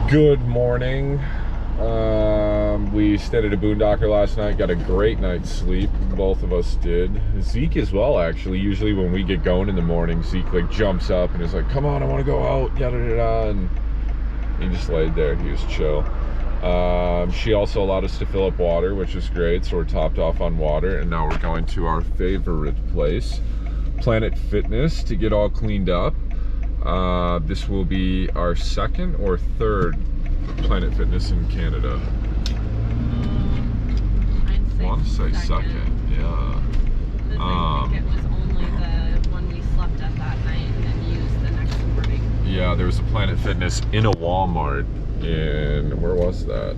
Good morning. We stayed at a boondocker last night, got a great night's sleep. Both of us did. Zeke as well, actually. Usually when we get going in the morning, Zeke like jumps up and is like, come on, I want to go out, yada yada yada, and he just laid there. He was chill. She also allowed us to fill up water, which is great, so we're topped off on water, and now we're going to our favorite place, Planet Fitness, to get all cleaned up. This will be our second or third Planet Fitness in Canada. I'd say I want to say second, yeah. I think it was only the one we slept at that night and then used the next morning. Yeah, there was a Planet Fitness in a Walmart in, where was that?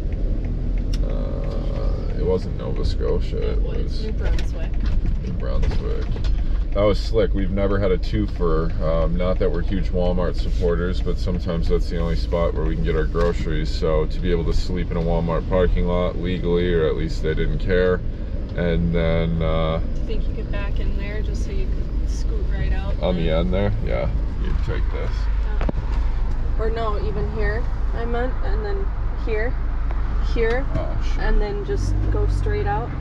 It wasn't Nova Scotia. It was New Brunswick. New Brunswick. That was slick. We've never had a twofer. Not that we're huge Walmart supporters, but sometimes that's the only spot where we can get our groceries. So to be able to sleep in a Walmart parking lot legally, or at least they didn't care, and then... Do you think you could back in there just so you could scoot right out? On the end there? Yeah, you take this. Or no, even here, I meant, and then here, Oh, shit. and then just go straight out.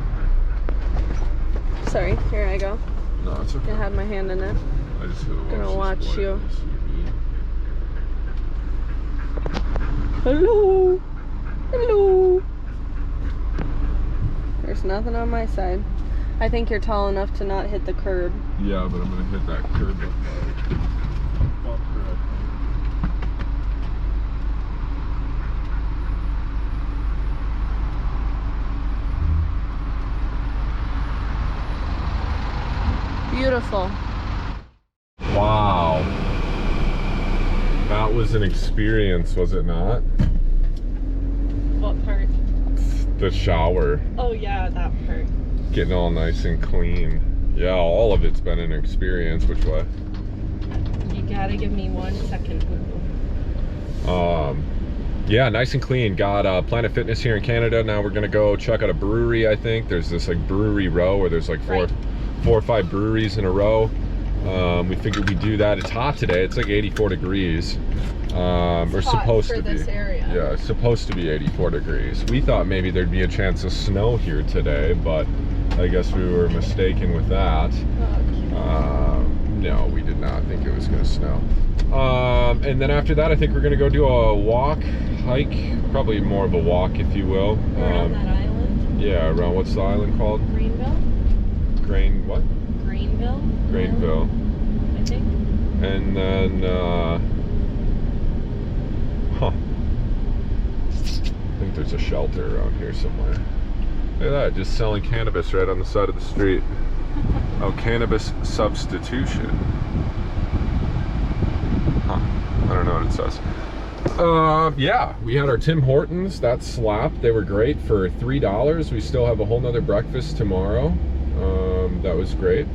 Sorry, here I go. No, it's okay. I had my hand in it. I just Gonna watch you. Hello. Hello. There's nothing on my side. I think you're tall enough to not hit the curb. Yeah, but I'm gonna hit that curb up there. Beautiful. Wow. That was an experience, was it not? What part? The shower. Oh yeah, that part. Getting all nice and clean. Yeah, all of it's been an experience. Which way? You gotta give me 1 second. Yeah, nice and clean. Got Planet Fitness here in Canada. Now we're gonna go check out a brewery. I think there's this like brewery row where there's like four or five breweries in a row. We figured we'd do that. It's hot today. It's like 84 degrees. Or supposed to be. This area. Yeah, it's supposed to be 84 degrees. We thought maybe there'd be a chance of snow here today, but I guess we were mistaken with that. No, we did not think it was going to snow. And then after that, I think we're going to go do a walk, hike, probably more of a walk, if you will. Around that island? Yeah, around, what's the island called? Greenville? What? Greenville? Greenville. I think. And then, I think there's a shelter around here somewhere. Look at that, just selling cannabis right on the side of the street. Oh, cannabis substitution. I don't know what it says. Yeah, we had our Tim Hortons. That slapped. They were great for $3. We still have a whole nother breakfast tomorrow. That was great.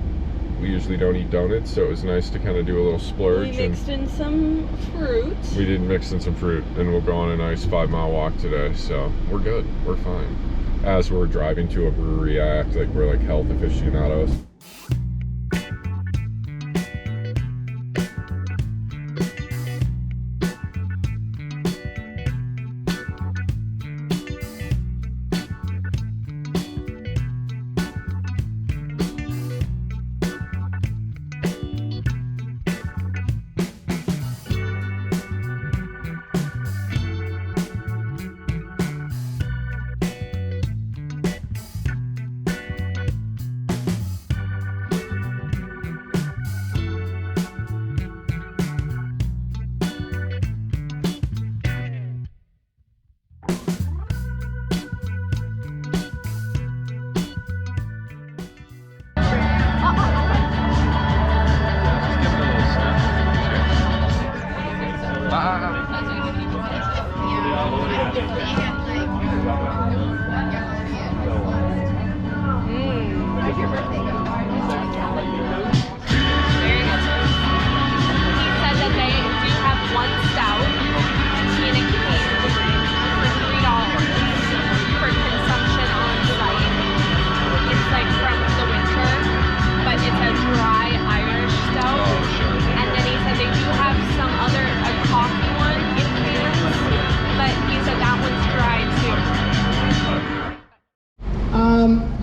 We usually don't eat donuts, so it was nice to kind of do a little splurge. We mixed in some fruit. We did mix in some fruit, and we'll go on a nice 5-mile walk today, so we're good. We're fine. As we're driving to a brewery, I act like we're like health aficionados.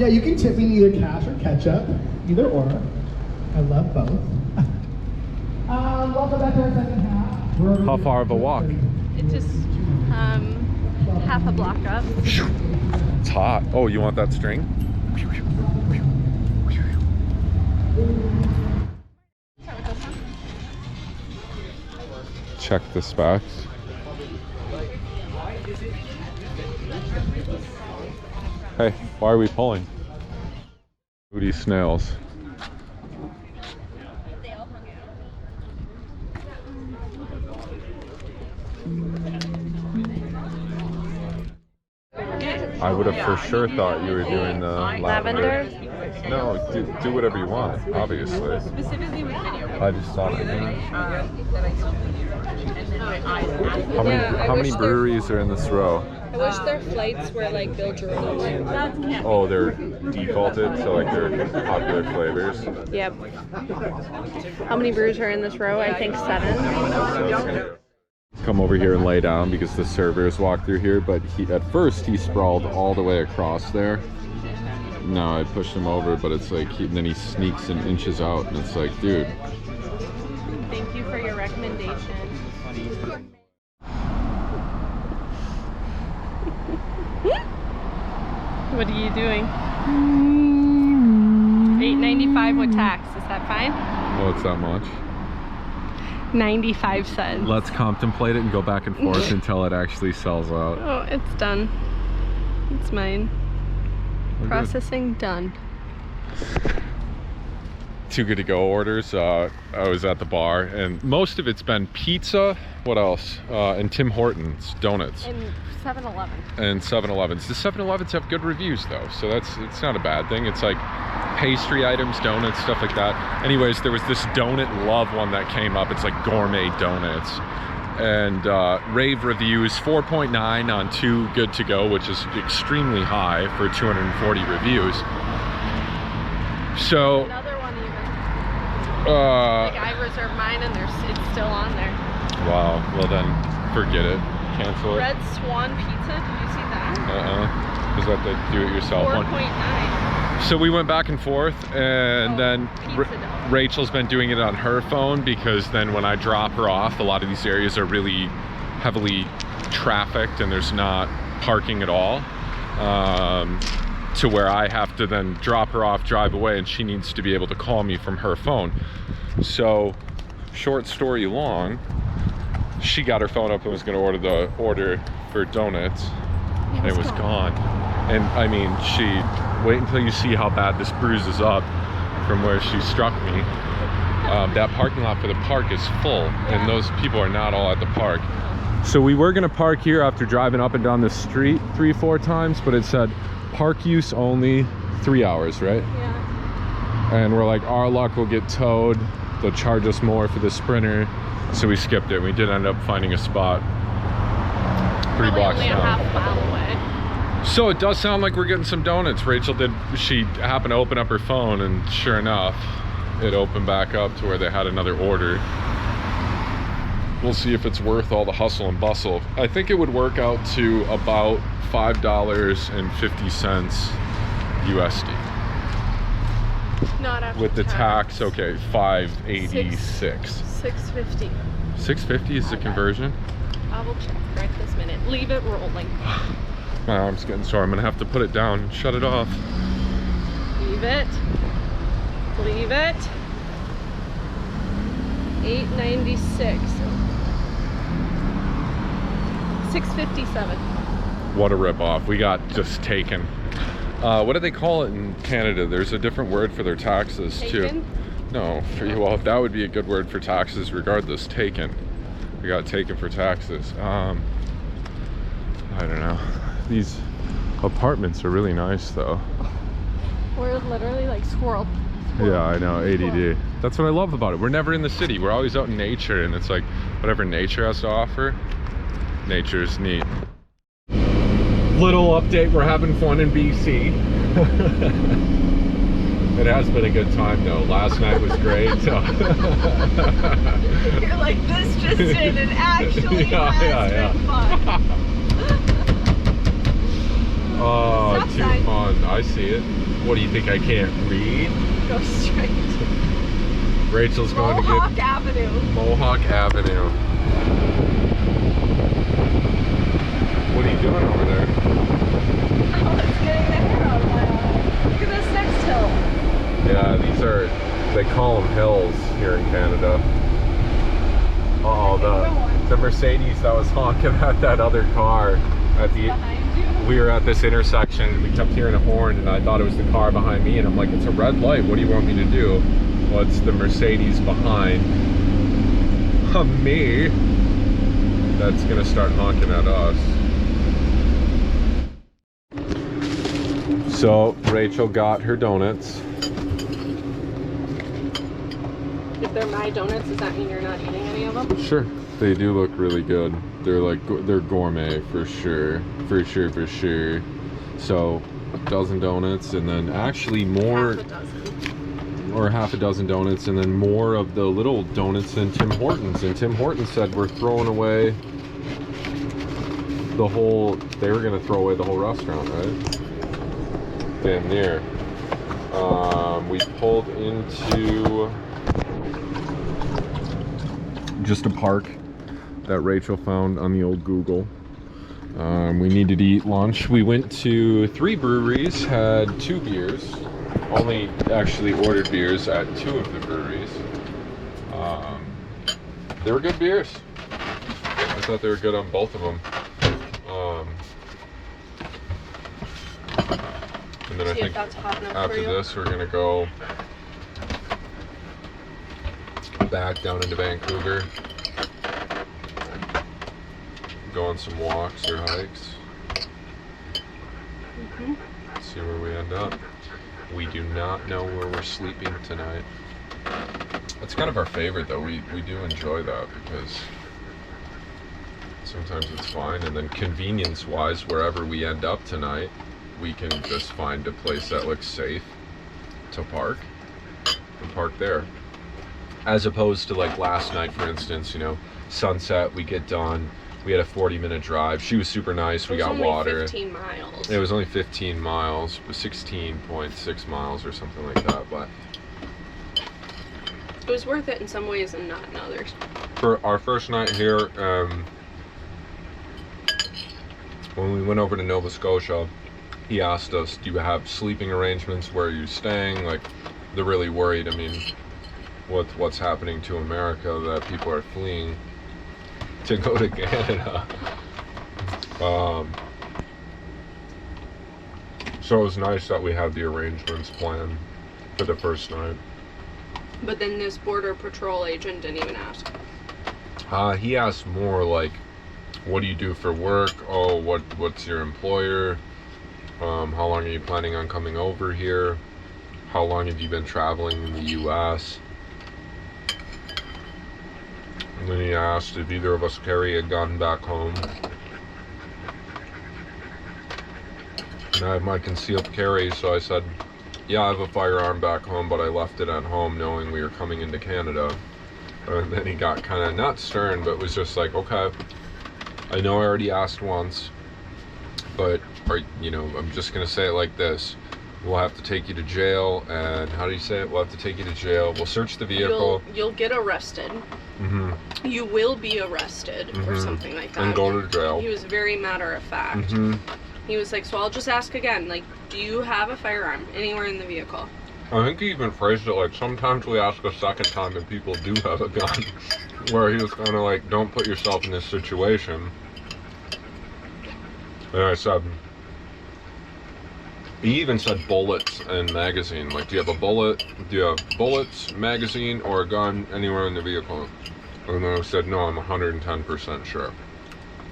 you can tip me in either cash or ketchup, either or. I love both. Welcome back to our second half. How far of a walk? It just half a block up. It's hot. Oh, you want that string? Check the specs. Hey, why are we pulling? Booty snails. I would have for sure thought you were doing the lavender. No, do whatever you want, obviously. Specifically with video. I just thought it. How many breweries are in this row? I wish their flights were like Bill Jordan. Oh, they're defaulted, so like they're popular flavors. Yep. How many brews are in this row? I think 7. Come over here and lay down because the servers walk through here, but at first he sprawled all the way across there. No, I pushed him over, but it's like then he sneaks and inches out, and it's like, dude. Thank you for your recommendation. What are you doing? $8.95 with tax. Is that fine? Oh, it's that much. 95 cents. Let's contemplate it and go back and forth until it actually sells out. Oh, it's done. It's mine. We're Processing done. Too good to go orders. I was at the bar and most of it's been pizza. What else? And Tim Hortons donuts. And 7-Eleven. And 7-Elevens. The 7-Elevens have good reviews though, so it's not a bad thing. It's like pastry items, donuts, stuff like that. Anyways, there was this donut love one that came up. It's like gourmet donuts. And rave reviews, 4.9 on 2 good to go, which is extremely high for 240 reviews. So Another one even. Like I reserved mine and it's still on there. Wow, well then forget it. Cancel it. Red Swan Pizza, did you see that? Is that the do-it-yourself one? 4.9. So we went back and forth, and then Rachel's been doing it on her phone because then when I drop her off, a lot of these areas are really heavily trafficked and there's not parking at all. To where I have to then drop her off, drive away, and she needs to be able to call me from her phone. So, short story long, she got her phone up and was going to order the order for donuts, and it was gone. And I mean, wait until you see how bad this bruises up from where she struck me. That parking lot for the park is full, and those people are not all at the park. So we were going to park here after driving up and down the street 3-4 times, but it said park use only 3 hours, right? Yeah. And we're like, our luck will get towed. They'll charge us more for the Sprinter. So we skipped it. We did end up finding a spot 3 blocks only down. a half mile away. So it does sound like we're getting some donuts. She happened to open up her phone, and sure enough, it opened back up to where they had another order. We'll see if it's worth all the hustle and bustle. I think it would work out to about $5.50 USD. Not after With the tax, okay, $5.86. $6.50. $6.50 is the conversion? I will check right this minute. Leave it rolling. My arm's getting sore. I'm gonna have to put it down and shut it off. Leave it. Leave it. $8.96. $6.57. What a ripoff. We got just taken. What do they call it in Canada? There's a different word for their taxes Taken? too. No, well, that would be a good word for taxes regardless. Taken. We got taken for taxes. I don't know. These apartments are really nice though. We're literally like squirrel. Yeah, I know, ADD. That's what I love about it. We're never in the city. We're always out in nature, and it's like whatever nature has to offer, nature's neat. Little update, we're having fun in BC. It has been a good time though. Last night was great. So. You're like, this just didn't actually been fun. Oh, too fun. I see it. What do you think, I can't read? Go straight. Rachel's going to Mohawk get Avenue. Mohawk Avenue. What are you doing over there? Oh, it's getting the hair out of my eye. Look at this next hill. Yeah, these are, they call them hills here in Canada. Uh-oh, the Mercedes that was honking at that other car at the, Behind you? we were at this intersection and we kept hearing a horn and I thought it was the car behind me and I'm like, it's a red light, what do you want me to do? Well, it's the Mercedes behind me that's gonna start honking at us. So Rachel got her donuts. If they're my donuts, does that mean you're not eating any of them? Sure. They do look really good. They're like, they're gourmet for sure. For sure. So, a dozen donuts and then actually more, Half a dozen. or half a dozen donuts and then more of the little donuts than Tim Hortons. And Tim Hortons said we're throwing away the whole, they were gonna throw away the whole restaurant, right? Damn near. We pulled into just a park that Rachel found on the old Google. We needed to eat lunch. We went to 3 breweries, had 2 beers. Only actually ordered beers at 2 of the breweries. They were good beers. I thought they were good on both of them. And then I See if think that's hot enough after for you. this we're gonna go back down into Vancouver, go on some walks or hikes, see where we end up. We do not know where we're sleeping tonight. That's kind of our favorite though. We do enjoy that because sometimes it's fine, and then convenience wise, wherever we end up tonight, we can just find a place that looks safe to park and park there. As opposed to like last night, for instance, you know, sunset, we get done, we had a 40-minute drive. She was super nice, we got water. It was only 15 miles. It was only 15 miles, 16.6 miles or something like that, but it was worth it in some ways and not in others. for our first night here, when we went over to Nova Scotia, he asked us, do you have sleeping arrangements, where are you staying? Like, they're really worried, I mean, with what's happening to America, that people are fleeing to go to Canada. So it was nice that we had the arrangements planned for the first night. But then this border patrol agent didn't even ask. He asked more like, what do you do for work? Oh, what's your employer? How long are you planning on coming over here? How long have you been traveling in the US? And then he asked if either of us carry a gun back home. And I have my concealed carry, so I said, yeah, I have a firearm back home, but I left it at home knowing we were coming into Canada. And then he got kind of, not stern, but was just like, okay, I know I already asked once, but, you know, I'm just going to say it like this. We'll have to take you to jail, and how do you say it? We'll have to take you to jail. We'll search the vehicle. You'll get arrested. Mm-hmm. You will be arrested, Mm-hmm. or something like that. And go to jail. He was very matter of fact. Mm-hmm. He was like, so I'll just ask again, like, do you have a firearm anywhere in the vehicle? I think he even phrased it like, sometimes we ask a second time if people do have a gun. Where he was kind of like, don't put yourself in this situation. And I said, he even said bullets and magazine. Like, do you have a bullet? Do you have bullets, magazine, or a gun anywhere in the vehicle? And then I said, no, I'm 110% sure.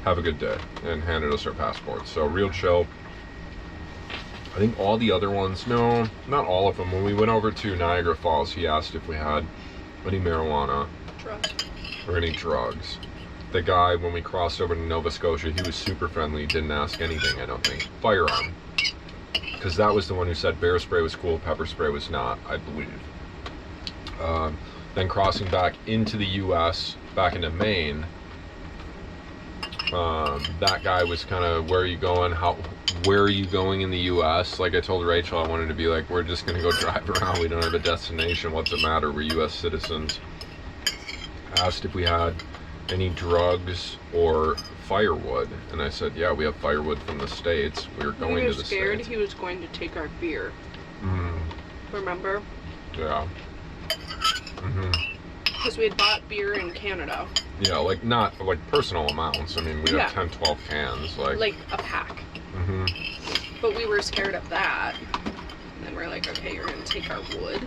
Have a good day. And handed us our passports. So real chill. I think all the other ones, no, not all of them. When we went over to Niagara Falls, he asked if we had any marijuana or any drugs. The guy, when we crossed over to Nova Scotia, he was super friendly, didn't ask anything, I don't think. Firearm. Because that was the one who said bear spray was cool, pepper spray was not, I believe. Then crossing back into the US, back into Maine, that guy was kind of, where are you going? where are you going in the US? Like I told Rachel, I wanted to be like, we're just gonna go drive around. We don't have a destination. What's it matter? We're US citizens. Asked if we had any drugs or firewood, and I said, yeah, we have firewood from the States. We were going to the States. We were scared he was going to take our beer. Remember? Yeah. Because we had bought beer in Canada. Yeah, like not like personal amounts. I mean, we have 10, 12 cans. Like a pack. But we were scared of that. And then we're like, okay, you're going to take our wood.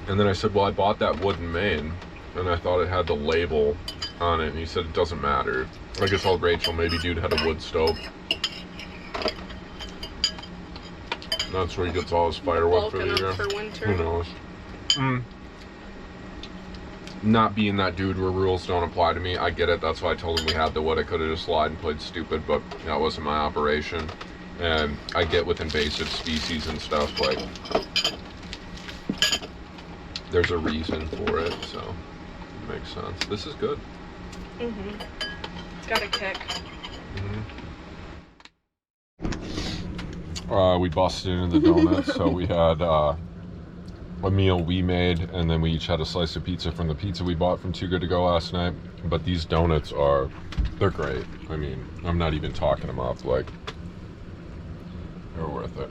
And then I said, well, I bought that wood in Maine, and I thought it had the label on it, and he said it doesn't matter. Like I told Rachel, maybe dude had a wood stove. That's where he gets all his firewood for the year. For winter. Who knows? Not being that dude where rules don't apply to me, I get it. That's why I told him we had the wood. I could have just lied and played stupid, but that wasn't my operation. And I get with invasive species and stuff, like there's a reason for it, so it makes sense. This is good. It's got a kick. We busted into the donuts, so we had a meal we made, and then we each had a slice of pizza from the pizza we bought from Too Good To Go last night. But these donuts they're great. I mean, I'm not even talking them up, like, they're worth it.